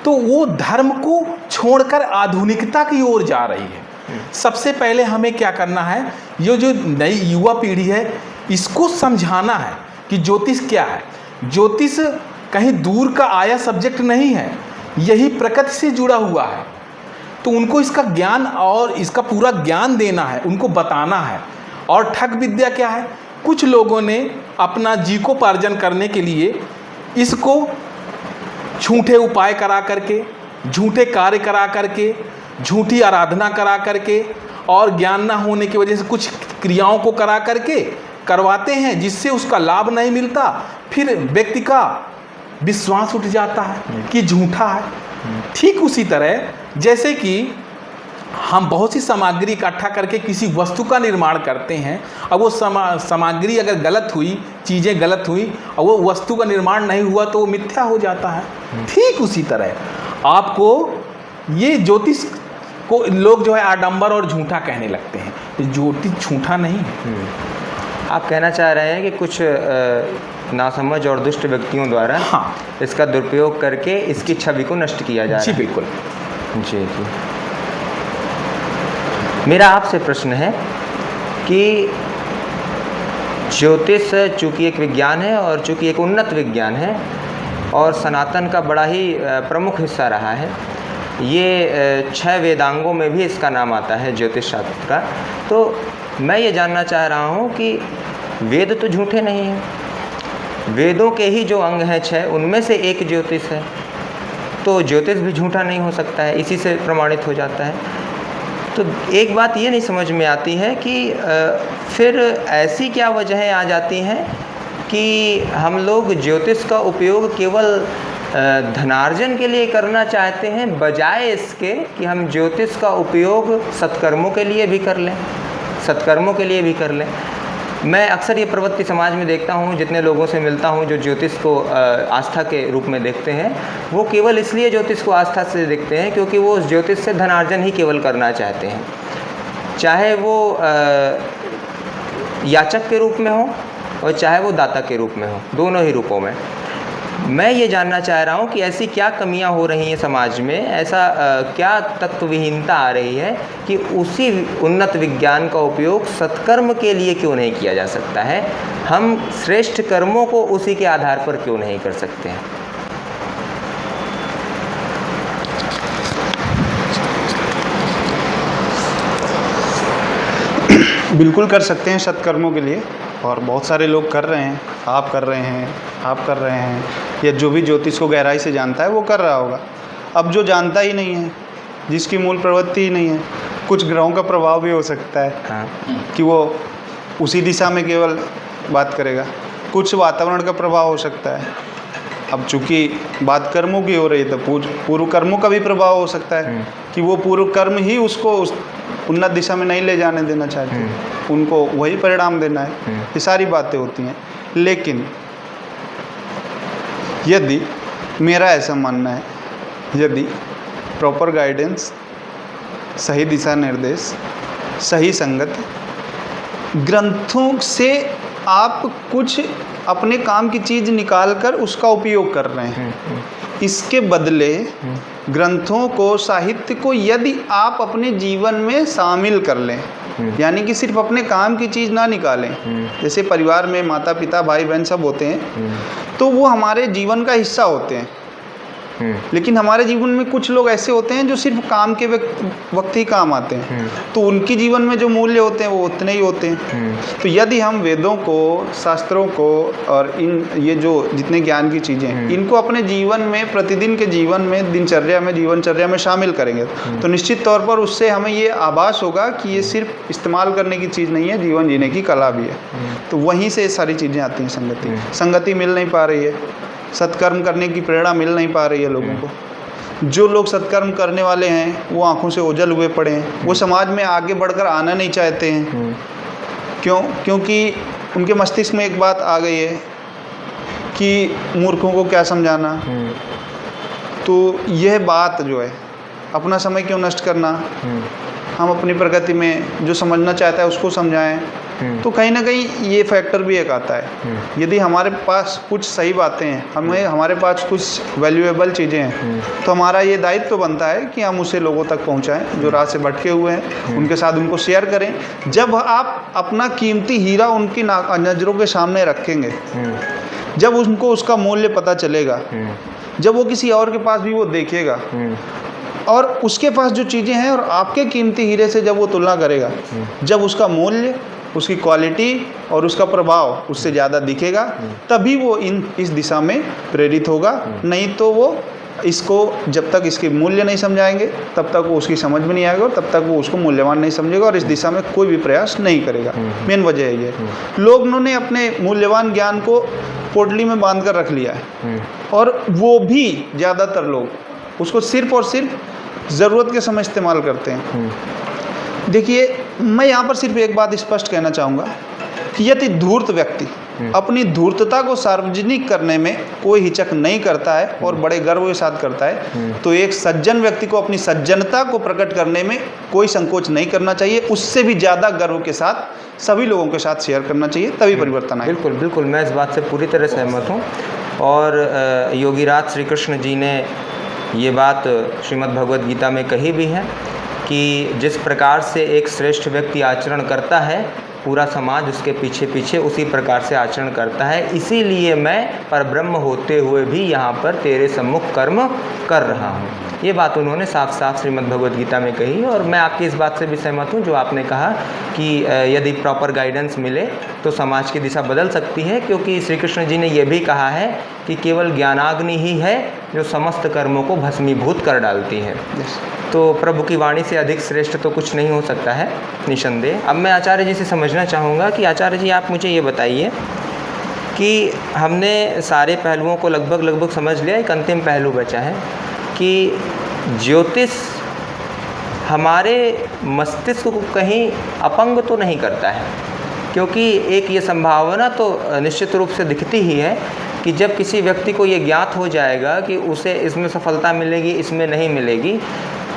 तो वो धर्म को छोड़कर आधुनिकता की ओर जा रही है। सबसे पहले हमें क्या करना है, ये जो नई युवा पीढ़ी है इसको समझाना है कि ज्योतिष क्या है। ज्योतिष कहीं दूर का आया सब्जेक्ट नहीं है, यही प्रकृति से जुड़ा हुआ है। तो उनको इसका ज्ञान और इसका पूरा ज्ञान देना है, उनको बताना है। और ठग विद्या क्या है, कुछ लोगों ने अपना जीविकोपार्जन करने के लिए इसको झूठे उपाय करा करके, झूठे कार्य करा करके, झूठी आराधना करा करके और ज्ञान ना होने की वजह से कुछ क्रियाओं को करा करके करवाते हैं, जिससे उसका लाभ नहीं मिलता। फिर व्यक्ति का विश्वास उठ जाता है कि झूठा है। ठीक उसी तरह जैसे कि हम बहुत सी सामग्री इकट्ठा करके किसी वस्तु का निर्माण करते हैं, अब वो सामग्री अगर गलत हुई, चीज़ें गलत हुई और वो वस्तु का निर्माण नहीं हुआ तो वो मिथ्या हो जाता है। ठीक उसी तरह आपको ये ज्योतिष को लोग जो है आडंबर और झूठा कहने लगते हैं। ज्योतिष झूठा नहीं है। आप कहना चाह रहे हैं कि कुछ नासमझ और दुष्ट व्यक्तियों द्वारा हाँ, इसका दुरुपयोग करके इसकी छवि को नष्ट किया जा रहा है। जी बिल्कुल। जी जी। मेरा आपसे प्रश्न है कि ज्योतिष चूँकि एक विज्ञान है और चूँकि एक उन्नत विज्ञान है और सनातन का बड़ा ही प्रमुख हिस्सा रहा है, ये 6 वेदांगों में भी इसका नाम आता है ज्योतिष शास्त्र का। तो मैं ये जानना चाह रहा हूँ कि वेद तो झूठे नहीं हैं, वेदों के ही जो अंग हैं 6 उनमें से एक ज्योतिष है, तो ज्योतिष भी झूठा नहीं हो सकता है, इसी से प्रमाणित हो जाता है। तो एक बात ये नहीं समझ में आती है कि फिर ऐसी क्या वजहें आ जाती हैं कि हम लोग ज्योतिष का उपयोग केवल धनार्जन के लिए करना चाहते हैं, बजाय इसके कि हम ज्योतिष का उपयोग सत्कर्मों के लिए भी कर लें, सत्कर्मों के लिए भी कर लें। मैं अक्सर ये प्रवृत्ति समाज में देखता हूँ, जितने लोगों से मिलता हूँ जो ज्योतिष को आस्था के रूप में देखते हैं, वो केवल इसलिए ज्योतिष को आस्था से देखते हैं क्योंकि वो उस ज्योतिष से धनार्जन ही केवल करना चाहते हैं, चाहे वो याचक के रूप में हो और चाहे वो दाता के रूप में हो, दोनों ही रूपों में। मैं ये जानना चाह रहा हूँ कि ऐसी क्या कमियाँ हो रही हैं समाज में, ऐसा क्या तत्वविहीनता आ रही है कि उसी उन्नत विज्ञान का उपयोग सत्कर्म के लिए क्यों नहीं किया जा सकता है, हम श्रेष्ठ कर्मों को उसी के आधार पर क्यों नहीं कर सकते हैं। बिल्कुल कर सकते हैं सत्कर्मों के लिए, और बहुत सारे लोग कर रहे हैं, आप कर रहे हैं, आप कर रहे हैं, या जो भी ज्योतिष को गहराई से जानता है वो कर रहा होगा। अब जो जानता ही नहीं है, जिसकी मूल प्रवृत्ति ही नहीं है, कुछ ग्रहों का प्रभाव भी हो सकता है हाँ। कि वो उसी दिशा में केवल बात करेगा। कुछ वातावरण का प्रभाव हो सकता है। अब चूंकि बात कर्मों की हो रही है तो पूर्व कर्मों का भी प्रभाव हो सकता है कि वो पूर्व कर्म ही उसको उस उन्नत दिशा में नहीं ले जाने देना चाहते, उनको वही परिणाम देना है। ये सारी बातें होती हैं। लेकिन यदि मेरा ऐसा मानना है, यदि प्रॉपर गाइडेंस, सही दिशा निर्देश, सही संगत, ग्रंथों से आप कुछ अपने काम की चीज़ निकाल कर उसका उपयोग कर रहे हैं, इसके बदले ग्रंथों को, साहित्य को यदि आप अपने जीवन में शामिल कर लें, यानी कि सिर्फ अपने काम की चीज़ ना निकालें, जैसे परिवार में माता पिता भाई बहन सब होते हैं तो वो हमारे जीवन का हिस्सा होते हैं। लेकिन हमारे जीवन में कुछ लोग ऐसे होते हैं जो सिर्फ काम के वक्त ही काम आते हैं, तो उनके जीवन में जो मूल्य होते हैं वो उतने ही होते हैं। तो यदि हम वेदों को, शास्त्रों को और ये जो जितने ज्ञान की चीज़ें हैं इनको अपने जीवन में, प्रतिदिन के जीवन में, दिनचर्या में, जीवनचर्या में शामिल करेंगे तो निश्चित तौर पर उससे हमें ये आभास होगा कि ये सिर्फ इस्तेमाल करने की चीज़ नहीं है, जीवन जीने की कला भी है। तो वहीं से सारी चीज़ें आती हैं। संगति मिल नहीं पा रही है, सत्कर्म करने की प्रेरणा मिल नहीं पा रही है लोगों को। जो लोग सत्कर्म करने वाले हैं वो आंखों से ओझल हुए पड़े हैं, वो समाज में आगे बढ़कर आना नहीं चाहते हैं। क्योंकि उनके मस्तिष्क में एक बात आ गई है कि मूर्खों को क्या समझाना। तो यह बात जो है, अपना समय क्यों नष्ट करना, हम अपनी प्रगति में जो समझना चाहता है उसको समझाएं। तो कहीं ना कहीं ये फैक्टर भी एक आता है। यदि हमारे पास कुछ सही बातें हैं, हमारे पास कुछ वैल्यूएबल चीज़ें हैं, तो हमारा ये दायित्व तो बनता है कि हम उसे लोगों तक पहुंचाएं जो राह से भटके हुए हैं, उनके साथ उनको शेयर करें। जब आप अपना कीमती हीरा उनकी नज़रों के सामने रखेंगे, जब उनको उसका मूल्य पता चलेगा, जब वो किसी और के पास भी वो देखेगा और उसके पास जो चीज़ें हैं और आपके कीमती हीरे से जब वो तुलना करेगा, जब उसका मूल्य, उसकी क्वालिटी और उसका प्रभाव उससे ज़्यादा दिखेगा, तभी वो इस दिशा में प्रेरित होगा। नहीं तो वो इसको जब तक इसके मूल्य नहीं समझाएंगे तब तक वो उसकी समझ में नहीं आएगा और तब तक वो उसको मूल्यवान नहीं समझेगा और इस दिशा में कोई भी प्रयास नहीं करेगा। मेन वजह है ये, लोगों ने अपने मूल्यवान ज्ञान को पोटली में बांध कर रख लिया है और वो भी ज़्यादातर लोग उसको सिर्फ और सिर्फ ज़रूरत के समय इस्तेमाल करते हैं। देखिए, मैं यहाँ पर सिर्फ एक बात स्पष्ट कहना चाहूँगा कि यदि धूर्त व्यक्ति अपनी धूर्तता को सार्वजनिक करने में कोई हिचक नहीं करता है और बड़े गर्व के साथ करता है, तो एक सज्जन व्यक्ति को अपनी सज्जनता को प्रकट करने में कोई संकोच नहीं करना चाहिए। उससे भी ज़्यादा गर्व के साथ सभी लोगों के साथ शेयर करना चाहिए, तभी परिवर्तन आएगा। बिल्कुल बिल्कुल, मैं इस बात से पूरी तरह सहमत हूँ। और योगीराज श्री कृष्ण जी ने ये बात श्रीमद् भगवद गीता में कही भी है कि जिस प्रकार से एक श्रेष्ठ व्यक्ति आचरण करता है, पूरा समाज उसके पीछे पीछे उसी प्रकार से आचरण करता है। इसीलिए मैं परब्रह्म होते हुए भी यहाँ पर तेरे सम्मुख कर्म कर रहा हूँ। ये बात उन्होंने साफ साफ श्रीमद् भगवद गीता में कही। और मैं आपकी इस बात से भी सहमत हूँ जो आपने कहा कि यदि प्रॉपर गाइडेंस मिले तो समाज की दिशा बदल सकती है, क्योंकि श्री कृष्ण जी ने यह भी कहा है कि केवल ज्ञानाग्नि ही है जो समस्त कर्मों को भस्मीभूत कर डालती है। तो प्रभु की वाणी से अधिक श्रेष्ठ तो कुछ नहीं हो सकता है, निसंदेह। अब मैं आचार्य जी से समझना चाहूँगा कि आचार्य जी आप मुझे ये बताइए कि हमने सारे पहलुओं को लगभग समझ लिया, एक अंतिम पहलू बचा है कि ज्योतिष हमारे मस्तिष्क को कहीं अपंग तो नहीं करता है, क्योंकि एक ये संभावना तो निश्चित रूप से दिखती ही है कि जब किसी व्यक्ति को ये ज्ञात हो जाएगा कि उसे इसमें सफलता मिलेगी, इसमें नहीं मिलेगी,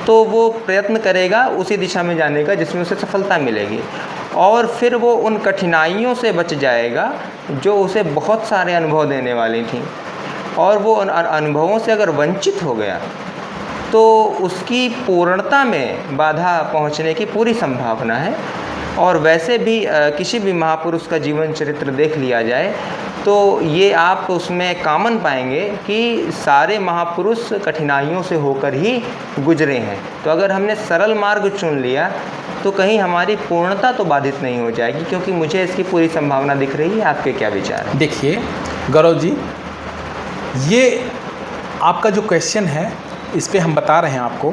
तो वो प्रयत्न करेगा उसी दिशा में जाने का जिसमें उसे सफलता मिलेगी, और फिर वो उन कठिनाइयों से बच जाएगा जो उसे बहुत सारे अनुभव देने वाली थी। और वो अनुभवों से अगर वंचित हो गया तो उसकी पूर्णता में बाधा पहुंचने की पूरी संभावना है। और वैसे भी किसी भी महापुरुष का जीवन चरित्र देख लिया जाए तो ये आप उसमें कॉमन पाएंगे कि सारे महापुरुष कठिनाइयों से होकर ही गुजरे हैं। तो अगर हमने सरल मार्ग चुन लिया तो कहीं हमारी पूर्णता तो बाधित नहीं हो जाएगी, क्योंकि मुझे इसकी पूरी संभावना दिख रही है। आपके क्या विचार हैं? देखिए गौरव जी, ये आपका जो क्वेश्चन है इस पे हम बता रहे हैं आपको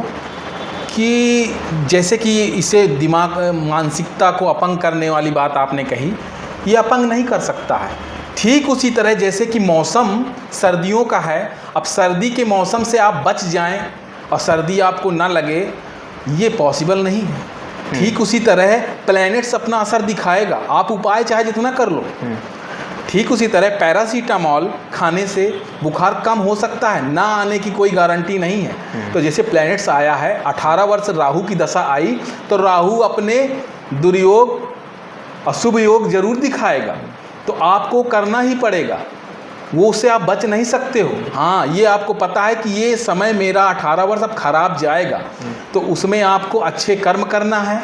कि जैसे कि इसे दिमाग, मानसिकता को अपंग करने वाली बात आपने कही, ये अपंग नहीं कर सकता है। ठीक उसी तरह जैसे कि मौसम सर्दियों का है, अब सर्दी के मौसम से आप बच जाएं और सर्दी आपको ना लगे, ये पॉसिबल नहीं है। ठीक उसी तरह प्लैनेट्स अपना असर दिखाएगा, आप उपाय चाहे जितना कर लो। ठीक उसी तरह पैरासीटामॉल खाने से बुखार कम हो सकता है, ना आने की कोई गारंटी नहीं है। तो जैसे प्लैनेट्स आया है, 18 वर्ष राहु की दशा आई तो राहु अपने दुर्योग अशुभ योग जरूर दिखाएगा, तो आपको करना ही पड़ेगा, वो उससे आप बच नहीं सकते हो। हाँ, ये आपको पता है कि ये समय मेरा 18 वर्ष अब खराब जाएगा, तो उसमें आपको अच्छे कर्म करना है,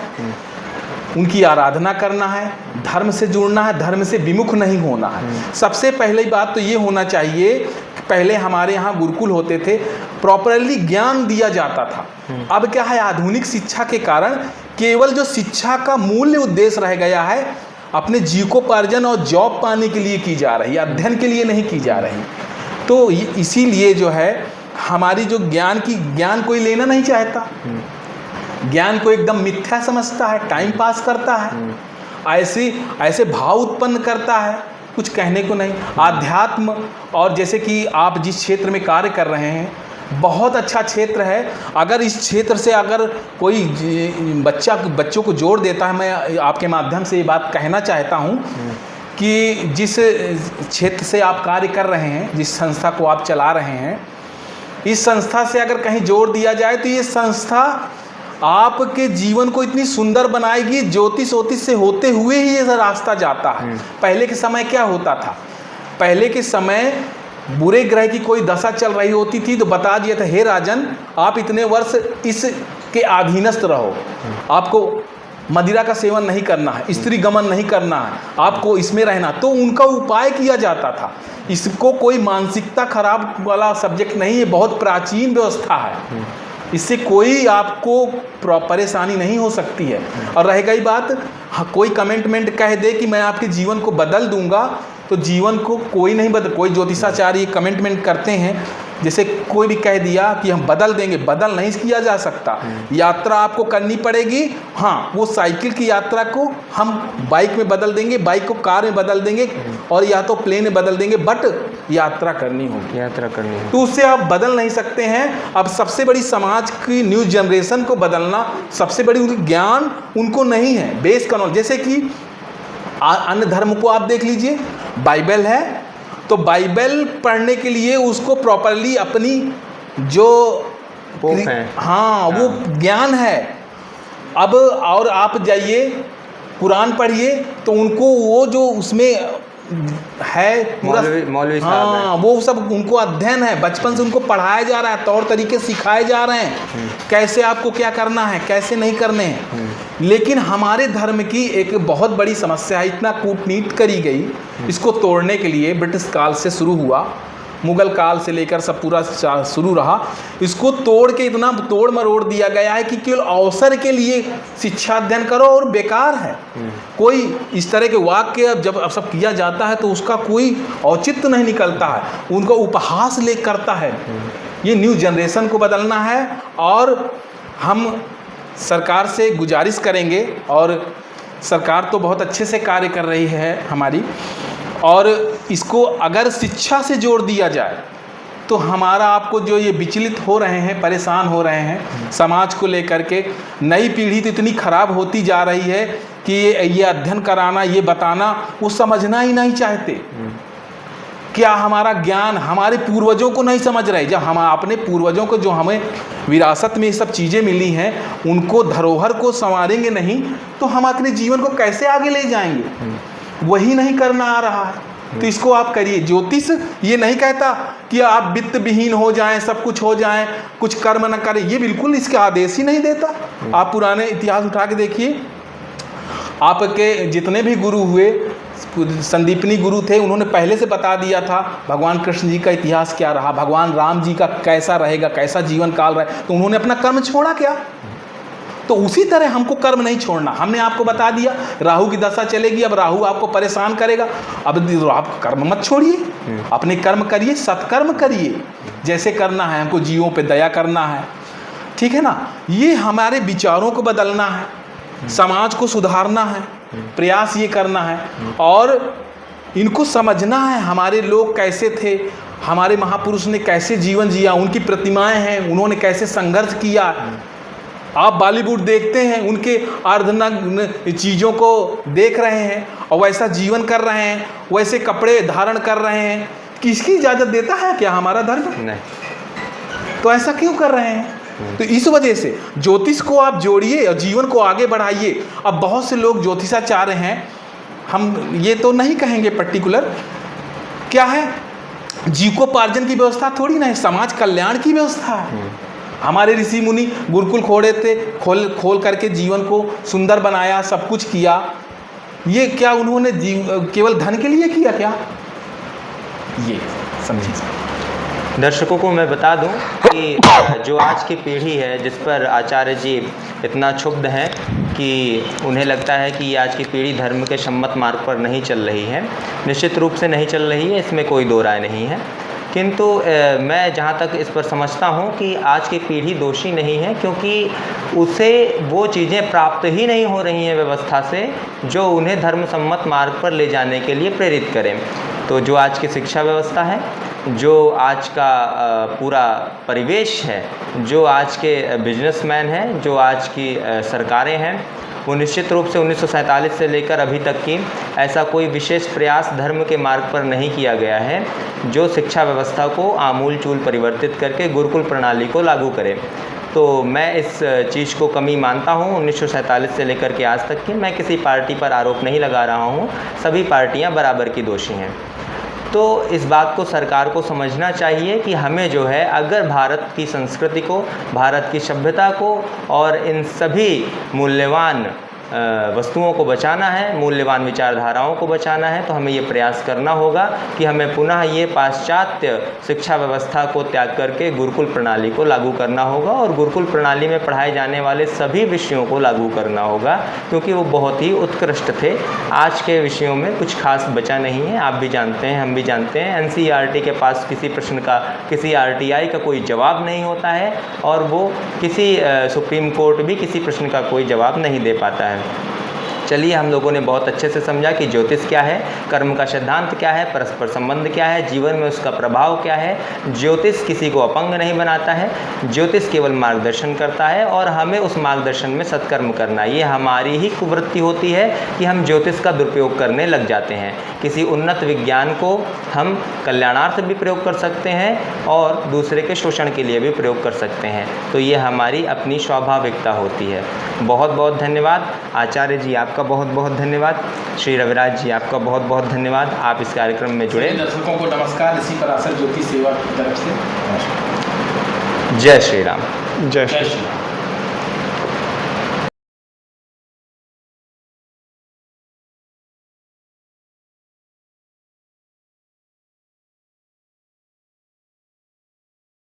उनकी आराधना करना है, धर्म से जुड़ना है, धर्म से विमुख नहीं होना है। सबसे पहली बात तो ये होना चाहिए कि पहले हमारे यहाँ गुरुकुल होते थे, प्रॉपरली ज्ञान दिया जाता था। अब क्या है, आधुनिक शिक्षा के कारण केवल जो शिक्षा का मूल्य उद्देश्य रह गया है, अपने जीविकोपार्जन और जॉब पाने के लिए की जा रही है, अध्ययन के लिए नहीं की जा रही। तो इसीलिए जो है हमारी जो ज्ञान कोई लेना नहीं चाहता, ज्ञान को एकदम मिथ्या समझता है, टाइम पास करता है, ऐसे भाव उत्पन्न करता है, कुछ कहने को नहीं। आध्यात्म, और जैसे कि आप जिस क्षेत्र में कार्य कर रहे हैं, बहुत अच्छा क्षेत्र है। अगर इस क्षेत्र से अगर कोई बच्चों को जोड़ देता है, मैं आपके माध्यम से ये बात कहना चाहता हूँ कि जिस क्षेत्र से आप कार्य कर रहे हैं, जिस संस्था को आप चला रहे हैं, इस संस्था से अगर कहीं जोड़ दिया जाए तो ये संस्था आपके जीवन को इतनी सुंदर बनाएगी। ज्योतिष से होते हुए ही ये रास्ता जाता है। पहले के समय क्या होता था, पहले के समय बुरे ग्रह की कोई दशा चल रही होती थी तो बता दिया था, हे राजन आप इतने वर्ष इसके अधीनस्थ रहो, आपको मदिरा का सेवन नहीं करना है, स्त्री गमन नहीं करना है, आपको इसमें रहना, तो उनका उपाय किया जाता था। इसको कोई मानसिकता खराब वाला सब्जेक्ट नहीं है, बहुत प्राचीन व्यवस्था है, इससे कोई आपको परेशानी नहीं हो सकती है। और रह गई बात, हाँ, कोई कमेंटमेंट कह दे कि मैं आपके जीवन को बदल दूंगा, तो जीवन को कोई नहीं बदल, कोई ज्योतिषाचार्य कमेंटमेंट करते हैं, जैसे कोई भी कह दिया कि हम बदल देंगे, बदल नहीं किया जा सकता। यात्रा आपको करनी पड़ेगी, हाँ, वो साइकिल की यात्रा को हम बाइक में बदल देंगे, बाइक को कार में बदल देंगे, और या तो प्लेन में बदल देंगे, बट यात्रा करनी होगी, तो उससे आप बदल नहीं सकते हैं। अब सबसे बड़ी समाज की न्यू जनरेशन को बदलना, सबसे बड़ी ज्ञान उनको नहीं है, बेस का नॉलेज। जैसे कि अन्य धर्म को आप देख लीजिए, बाइबल है तो बाइबल पढ़ने के लिए उसको प्रॉपरली अपनी जो हाँ वो ज्ञान है। अब और आप जाइए कुरान पढ़िए तो उनको वो जो उसमें है पूरा मौलवी हाँ वो सब उनको अध्ययन है, बचपन से उनको पढ़ाया जा रहा है, तौर तरीके सिखाए जा रहे हैं, कैसे आपको क्या करना है, कैसे नहीं करने हैं। लेकिन हमारे धर्म की एक बहुत बड़ी समस्या है, इतना कूटनीति करी गई, इसको तोड़ने के लिए ब्रिटिश काल से शुरू हुआ, मुगल काल से लेकर सब पूरा शुरू रहा, इसको तोड़ के इतना तोड़ मरोड़ दिया गया है कि केवल अवसर के लिए शिक्षा अध्ययन करो और बेकार है। कोई इस तरह के वाक्य अब जब अब सब किया जाता है तो उसका कोई औचित्य नहीं निकलता है, उनका उपहास ले करता है। ये न्यू जनरेशन को बदलना है और हम सरकार से गुजारिश करेंगे, और सरकार तो बहुत अच्छे से कार्य कर रही है हमारी, और इसको अगर शिक्षा से जोड़ दिया जाए तो हमारा आपको जो ये विचलित हो रहे हैं, परेशान हो रहे हैं समाज को लेकर के, नई पीढ़ी तो इतनी खराब होती जा रही है कि ये अध्ययन कराना, ये बताना वो समझना ही नहीं चाहते। क्या हमारा ज्ञान हमारे पूर्वजों को नहीं समझ रहे? जब हम अपने पूर्वजों को जो हमें विरासत में ये सब चीज़ें मिली हैं उनको धरोहर को संवारेंगे नहीं तो हम अपने जीवन को कैसे आगे ले जाएंगे? वही नहीं करना आ रहा है, तो इसको आप करिए। ज्योतिष ये नहीं कहता कि आप वित्त विहीन हो जाएं, सब कुछ हो जाएं, कुछ कर्म न करें, ये बिल्कुल इसके आदेश ही नहीं देता। आप पुराने इतिहास उठा के देखिए, आपके जितने भी गुरु हुए, संदीपनी गुरु थे, उन्होंने पहले से बता दिया था भगवान कृष्ण जी का इतिहास क्या रहा, भगवान राम जी का कैसा रहेगा, कैसा जीवन काल रहे, तो उन्होंने अपना कर्म छोड़ा क्या? तो उसी तरह हमको कर्म नहीं छोड़ना। हमने आपको बता दिया राहु की दशा चलेगी, अब राहु आपको परेशान करेगा, अब आप कर्म मत छोड़िए, अपने कर्म करिए, सत्कर्म करिए, जैसे करना है, हमको जीवों पे दया करना है, ठीक है ना। ये हमारे विचारों को बदलना है, समाज को सुधारना है, प्रयास ये करना है। और इनको समझना है हमारे लोग कैसे थे, हमारे महापुरुष ने कैसे जीवन जिया, उनकी प्रतिमाएं हैं, उन्होंने कैसे संघर्ष किया। आप बॉलीवुड देखते हैं, उनके अर्धनग्न चीज़ों को देख रहे हैं और वैसा जीवन कर रहे हैं, वैसे कपड़े धारण कर रहे हैं। किसकी इजाज़त देता है क्या हमारा धर्म? नहीं। तो ऐसा क्यों कर रहे हैं? तो इस वजह से ज्योतिष को आप जोड़िए और जीवन को आगे बढ़ाइए। अब बहुत से लोग ज्योतिषाचार्य हैं, हम ये तो नहीं कहेंगे पर्टिकुलर, क्या है, जीविकोपार्जन की व्यवस्था थोड़ी ना है, समाज कल्याण की व्यवस्था है। हमारे ऋषि मुनि गुरुकुल खोले थे, खोल करके जीवन को सुंदर बनाया, सब कुछ किया। ये क्या उन्होंने केवल धन के लिए किया क्या? ये समझिए। दर्शकों को मैं बता दूं कि जो आज की पीढ़ी है जिस पर आचार्य जी इतना क्षुब्ध हैं कि उन्हें लगता है कि आज की पीढ़ी धर्म के सम्मत मार्ग पर नहीं चल रही है, निश्चित रूप से नहीं चल रही है, इसमें कोई दो राय नहीं है। किंतु मैं जहाँ तक इस पर समझता हूँ कि आज की पीढ़ी दोषी नहीं है, क्योंकि उसे वो चीज़ें प्राप्त ही नहीं हो रही हैं व्यवस्था से जो उन्हें धर्म सम्मत मार्ग पर ले जाने के लिए प्रेरित करें। तो जो आज की शिक्षा व्यवस्था है, जो आज का पूरा परिवेश है, जो आज के बिजनेसमैन हैं, जो आज की सरकारें हैं, वो निश्चित रूप से 1947 से लेकर अभी तक की ऐसा कोई विशेष प्रयास धर्म के मार्ग पर नहीं किया गया है जो शिक्षा व्यवस्था को आमूल चूल परिवर्तित करके गुरुकुल प्रणाली को लागू करे। तो मैं इस चीज़ को कमी मानता हूँ 1947 से लेकर के आज तक की। मैं किसी पार्टी पर आरोप नहीं लगा रहा हूँ, सभी पार्टियाँ बराबर की दोषी हैं। तो इस बात को सरकार को समझना चाहिए कि हमें जो है, अगर भारत की संस्कृति को, भारत की सभ्यता को और इन सभी मूल्यवान वस्तुओं को बचाना है, मूल्यवान विचारधाराओं को बचाना है, तो हमें ये प्रयास करना होगा कि हमें पुनः ये पाश्चात्य शिक्षा व्यवस्था को त्याग करके गुरुकुल प्रणाली को लागू करना होगा और गुरुकुल प्रणाली में पढ़ाए जाने वाले सभी विषयों को लागू करना होगा, क्योंकि वो बहुत ही उत्कृष्ट थे। आज के विषयों में कुछ खास बचा नहीं है, आप भी जानते हैं, हम भी जानते हैं। NCERT के पास किसी प्रश्न का, किसी RTI का कोई जवाब नहीं होता है और वो किसी सुप्रीम कोर्ट भी किसी प्रश्न का कोई जवाब नहीं दे पाता है। चलिए, हम लोगों ने बहुत अच्छे से समझा कि ज्योतिष क्या है, कर्म का सिद्धांत क्या है, परस्पर संबंध क्या है, जीवन में उसका प्रभाव क्या है। ज्योतिष किसी को अपंग नहीं बनाता है, ज्योतिष केवल मार्गदर्शन करता है और हमें उस मार्गदर्शन में सत्कर्म करना है। ये हमारी ही कुवृत्ति होती है कि हम ज्योतिष का दुरुपयोग करने लग जाते हैं। किसी उन्नत विज्ञान को हम कल्याणार्थ भी प्रयोग कर सकते हैं और दूसरे के शोषण के लिए भी प्रयोग कर सकते हैं। तो ये हमारी अपनी स्वाभाविकता होती है। बहुत बहुत धन्यवाद आचार्य जी, आपका बहुत बहुत धन्यवाद। श्री रविराज जी, आपका बहुत बहुत धन्यवाद, आप इस कार्यक्रम में जुड़े। दर्शकों को नमस्कार, ऋषि पराशर ज्योतिष सेवा की तरफ से जय श्री राम। जय श्री जय श्री राम।